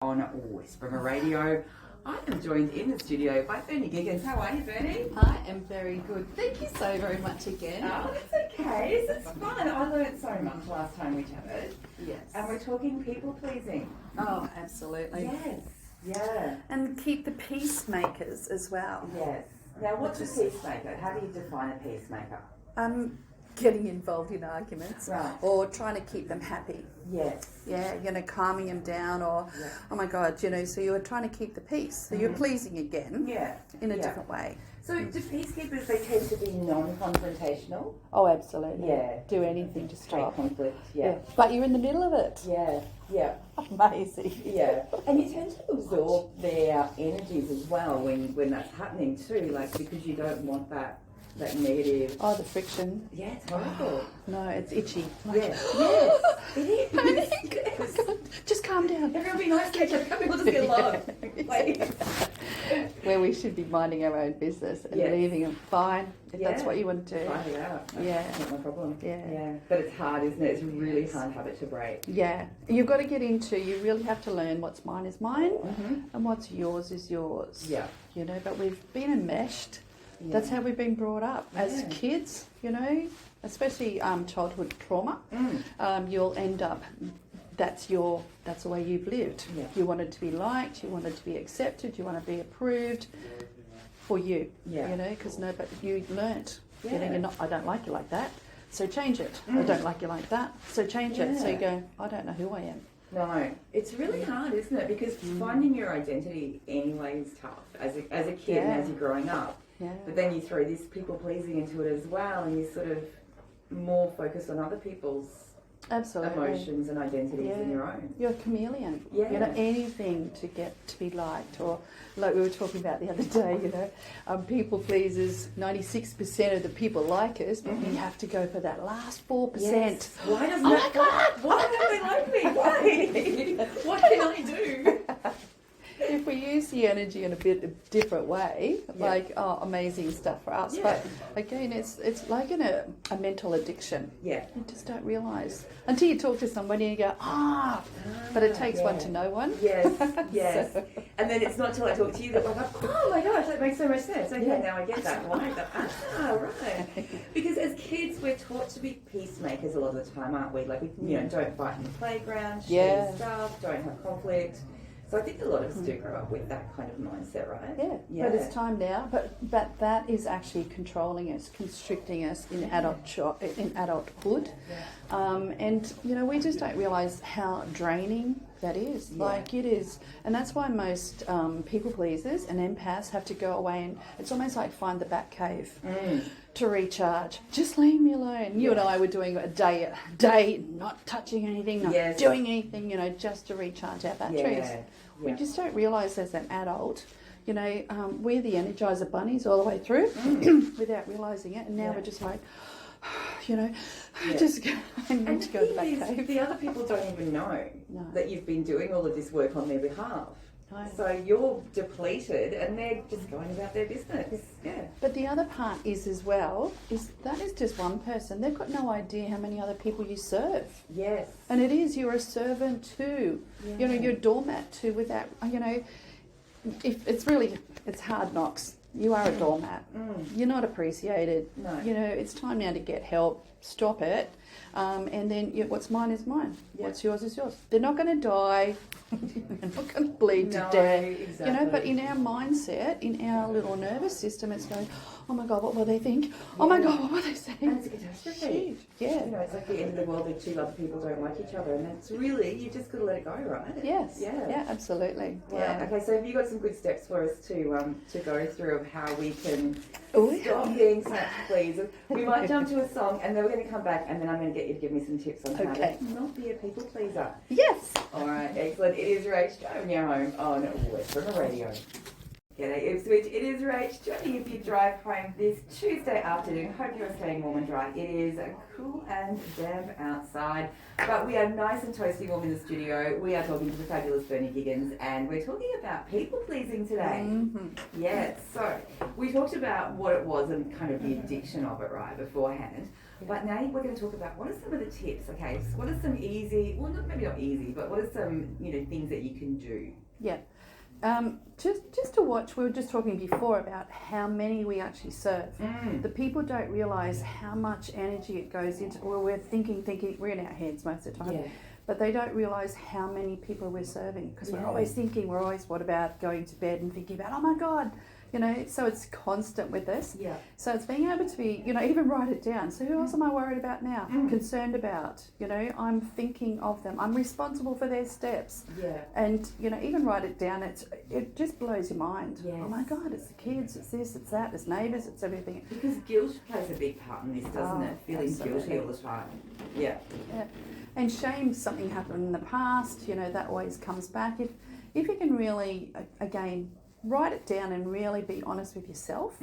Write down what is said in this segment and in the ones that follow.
on Bremer Radio. I am joined in the studio by Bernie Giggins. How are you, Bernie? I am very good. Thank you so very much again. Oh, that's okay. This is fun. I learned so much last time we chatted. Yes. And we're talking people pleasing. Oh, absolutely. Yes. Yeah. And keep the peacemakers as well. Yes. Now, what's a peacemaker? How do you define a peacemaker? Getting involved in arguments, Right. or trying to keep them happy. Yes. Yeah, calming them down, or oh my God, so you're trying to keep the peace. So you're pleasing again. Yeah. In a different way. So do peacekeepers, they tend to be non-confrontational? Oh, absolutely. Yeah. Do anything to Hate stop. conflict. Yeah. But you're in the middle of it. Yeah. Yeah. Amazing. Yeah, and you tend to absorb their energies as well when that's happening too, like because you don't want that negative. Oh, the friction. Yeah, it's horrible. No, it's itchy. Yes, yes, it is. Panic. Yes. Oh my God. Just calm down. Everyone be nice to each other. We'll just get along. Like, Where we should be minding our own business and leaving them fine if that's what you want to do. Find it out. That's not my problem. Yeah. But it's hard, isn't it? It's a really hard habit to break. Yeah. You've got to get into, you really have to learn what's mine is mine and what's yours is yours. Yeah. But we've been enmeshed. Yeah. That's how we've been brought up as kids, especially childhood trauma. You'll end up, that's the way you've lived. Yeah. You wanted to be liked, you wanted to be accepted, you want to be approved for you, because but you learnt, you're not, I don't like you like that, so change it. I don't like you like that, so change it. So you go, I don't know who I am. No, it's really hard, isn't it? Because finding your identity anyway is tough as a kid and as you're growing up. Yeah. But then you throw this people pleasing into it as well, and you sort of more focus on other people's emotions and identities than your own. You're a chameleon. Yeah. Anything to get to be liked, or like we were talking about the other day. People pleasers. 96% of the people like us, but we have to go for that last 4%. Yes. Why doesn't my God! Why don't they like me? Why? What can I do? If we use the energy in a bit different way, amazing stuff for us. But again, it's like in a mental addiction. Yeah. You just don't realise until you talk to somebody and you go, but it takes one to know one. Yes, yes. So. And then it's not till I talk to you that I'm like, oh my gosh, that makes so much sense. Okay, now I get that. Why? Right. Because as kids, we're taught to be peacemakers a lot of the time, aren't we? Like, we don't fight in the playground, share stuff, don't have conflict. So I think a lot of us do grow up with that kind of mindset, right? Yeah. But it's time now. But that is actually controlling us, constricting us in adulthood, and we just don't realise how draining that is. Like it is, and that's why most people pleasers and empaths have to go away, and it's almost like find the bat cave to recharge. Just leave me alone. You and I were doing a day, not touching anything, not doing anything, just to recharge our batteries. We just don't realise as an adult, we're the Energizer bunnies all the way through without realising it, and now we're just like, I need to go to the back cave. The other people don't even know that you've been doing all of this work on their behalf. No. So you're depleted and they're just going about their business. Yeah. But the other part is that is just one person. They've got no idea how many other people you serve. Yes. And you're a servant too. Yeah. You're a doormat too without, if it's hard knocks. You are a doormat. You're not appreciated. No. It's time now to get help. Stop it. And then what's mine is mine. Yeah. What's yours is yours. They're not going to die. They're not going to bleed to death. Exactly. But in our mindset, in our little nervous system, it's going, oh my God, what will they think? Yeah. Oh my God, what will they say? And it's a catastrophe. Yeah. It's like the end of the world if two other people don't like each other, and that's really, you just got to let it go, right? Yes. Yeah, absolutely. Wow. Yeah. Okay, so have you got some good steps for us to go through of how we can stop being such pleasers? We might jump to a song, and then we're going to come back, and then I'm going to get you to give me some tips on how to not be a people pleaser. Yes. All right, excellent. It is Rach driving you home on Bremer Radio. G'day Ipswich, it is Rach joining you if you drive home this Tuesday afternoon. Hope you're staying warm and dry. It is cool and damp outside, but we are nice and toasty warm in the studio. We are talking to the fabulous Bernie Giggins, and we're talking about people pleasing today. Yes, so we talked about what it was and kind of the addiction of it, right, beforehand. But now we're going to talk about what are some of the tips, okay? So what are some easy, well, maybe not easy, but what are some, things that you can do? Yeah. Just to watch, we were just talking before about how many we actually serve. The people don't realise how much energy it goes into, well, we're thinking, we're in our heads most of the time. Yeah. But they don't realise how many people we're serving, because we're always thinking, what about going to bed and thinking about, oh my God, so it's constant with this. Yeah. So it's being able to be, even write it down. So who else am I worried about now? Concerned about, I'm thinking of them. I'm responsible for their steps. Yeah. And, even write it down. It just blows your mind. Yes. Oh my God, it's the kids, it's this, it's that, it's neighbours, it's everything. Because guilt plays a big part in this, doesn't it? Feeling absolutely. guilty all the time. Yeah. Yeah. And shame, something happened in the past, that always comes back. If you can really, again, write it down and really be honest with yourself,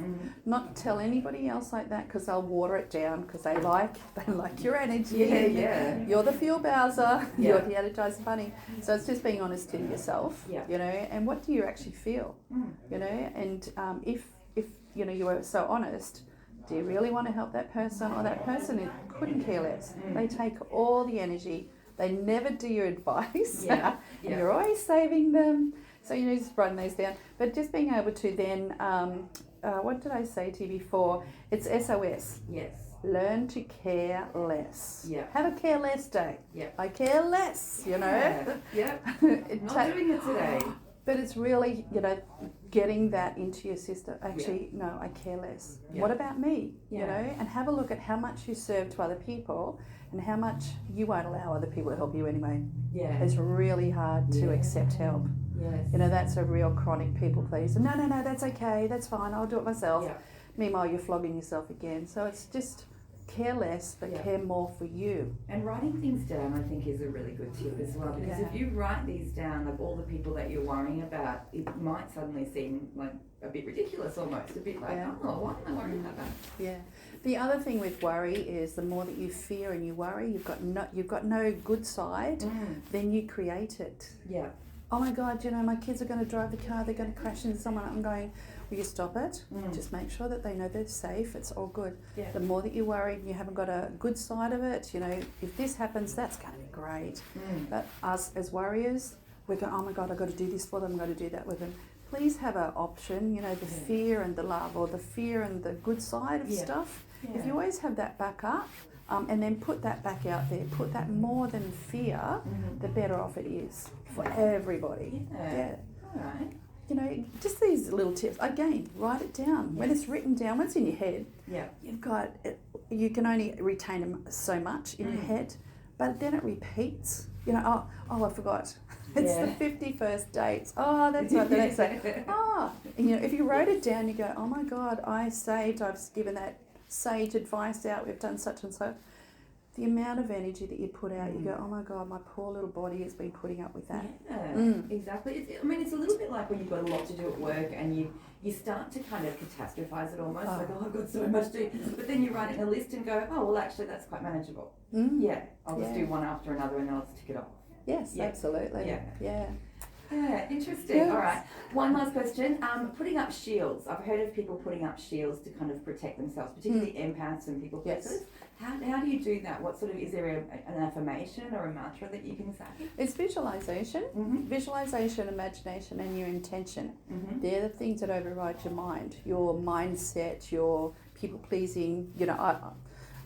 not tell anybody else like that, because they'll water it down, because they like your energy. Yeah. You're the fuel bowser, you're the energizing bunny. So it's just being honest to yourself, and what do you actually feel, and if you are so honest, do you really want to help that person, or that person couldn't care less? They take all the energy, they never do your advice, and you're always saving them. So just writing those down. But just being able to then, what did I say to you before? It's SOS. Yes. Learn to care less. Yeah. Have a care less day. Yeah. I care less, Yeah. Not doing it today. But it's really, getting that into your system. Actually, no, I care less. Yeah. What about me? Yeah. And have a look at how much you serve to other people and how much you won't allow other people to help you anyway. Yeah. It's really hard to accept help. Yes. That's a real chronic people pleaser. No, that's okay, that's fine, I'll do it myself. Yeah. Meanwhile, you're flogging yourself again. So it's just care less, but care more for you. And writing things down, I think, is a really good tip as well, because if you write these down of all the people that you're worrying about, it might suddenly seem like a bit ridiculous almost, a bit like, oh, why am I worrying about that? Yeah. The other thing with worry is the more that you fear and you worry, you've got no good side, then you create it. Yeah. Oh my God, my kids are going to drive the car, they're going to crash into someone. I'm going, will you stop it? Just make sure that they know they're safe, it's all good. Yeah. The more that you worry and you haven't got a good side of it, if this happens, that's going to be great. But us as worriers, we go, oh my God, I've got to do this for them, I've got to do that with them. Please have an option, the fear and the love, or the fear and the good side of stuff. Yeah. If you always have that back up, and then put that back out there, put that more than fear, the better off it is for everybody. Yeah. All right. Just these little tips. Again, write it down. When it's written down, when it's in your head, you can only retain them so much in your head, but then it repeats. I forgot. It's the 51st dates. Oh, that's right. The next day. If you wrote it down, you go, oh my God, I've given that sage advice out, we've done such and such. The amount of energy that you put out, you go, oh my God, my poor little body has been putting up with that. Yeah, exactly. It's a little bit like when you've got a lot to do at work and you start to kind of catastrophize it almost, like, oh, I've got so much to do. But then you write it in a list and go, oh, well, actually, that's quite manageable. Yeah, I'll just do one after another and then I'll just tick it off. Yes, absolutely. Yeah. Yeah, interesting. Yes. All right. One last question. Putting up shields. I've heard of people putting up shields to kind of protect themselves, particularly empaths and people pleasers. How do you do that? What sort of, is there an affirmation or a mantra that you can say? It's visualization. Visualization, imagination, and your intention. They're the things that override your mind, your mindset, your people pleasing.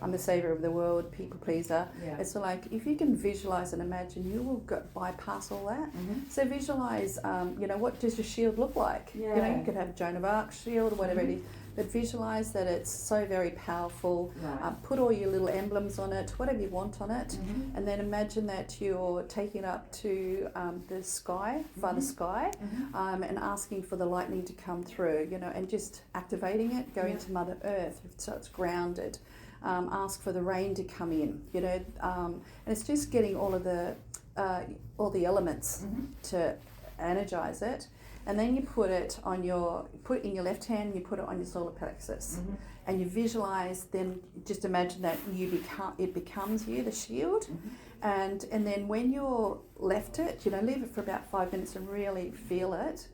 I'm the saviour of the world, people pleaser. Yeah. It's like, if you can visualise and imagine, you will bypass all that. So visualise, what does your shield look like? Yeah. You could have Joan of Arc's shield or whatever it is, but visualise that it's so very powerful. Right. Put all your little emblems on it, whatever you want on it, and then imagine that you're taking it up to the sky, Father Sky, and asking for the lightning to come through, and just activating it, going to Mother Earth, so it's grounded. Ask for the rain to come in, and it's just getting all the elements to energize it, and then you put it in your left hand, and you put it on your solar plexus, and you visualize. Then just imagine that it becomes you, the shield, and then when you're left it, leave it for about 5 minutes and really feel it,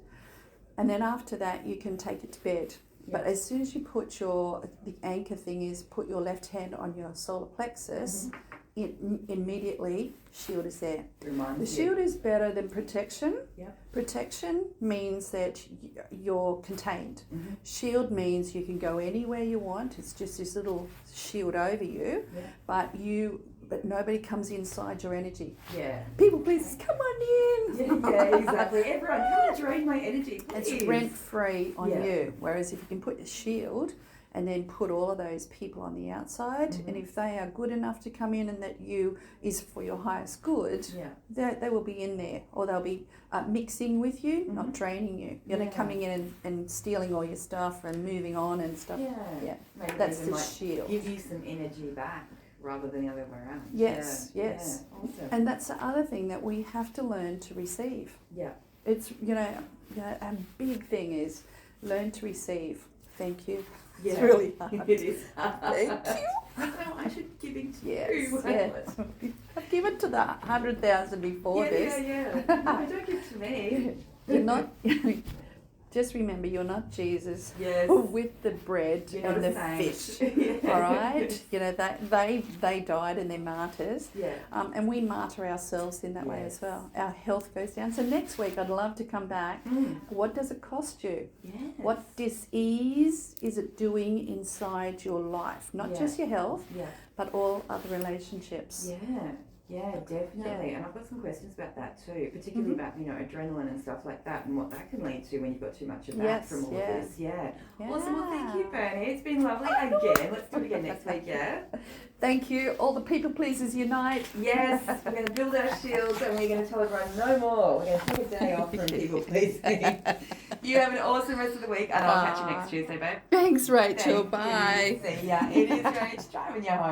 and then after that you can take it to bed. But as soon as you put the anchor thing is put your left hand on your solar plexus, immediately shield is there. The shield is better than protection. Protection means that you're contained. Shield means you can go anywhere you want. It's just this little shield over you, but nobody comes inside your energy. People, please come on in. Exactly. Everyone, come and drain my energy, please. It's rent free on you. Whereas if you can put a shield and then put all of those people on the outside, and if they are good enough to come in and that you is for your highest good, they will be in there, or they'll be mixing with you, not draining you. You know, coming in and stealing all your stuff and moving on and stuff. Maybe that's even the shield. Give you some energy back rather than the other way around. Yes. Awesome. And that's the other thing that we have to learn to receive. It's a big thing is learn to receive. Thank you. It's really hard. It is. Thank you. Well, I should give it to Yes. you. I've given to the 100,000 before this. No, don't give to me. You're not. Just remember, you're not Jesus with the bread and the fish. All right, you know that they died and they're martyrs. And we martyr ourselves in that way as well. Our health goes down. So next week, I'd love to come back. What does it cost you? What dis-ease is it doing inside your life? Not just your health, but all other relationships. Yeah, definitely. And I've got some questions about that too, particularly about, adrenaline and stuff like that and what that can lead to when you've got too much of that from all of this. Awesome. Well, thank you, Bernie. It's been lovely again. Let's do it again next week, Thank you. All the people pleasers unite. Yes, we're going to build our shields and we're going to tell everyone no more. We're going to take a day off from people pleasing. You have an awesome rest of the week and I'll catch you next Tuesday, babe. Thanks, Rachel. Thank Bye. You. See ya. It is Rach driving you home.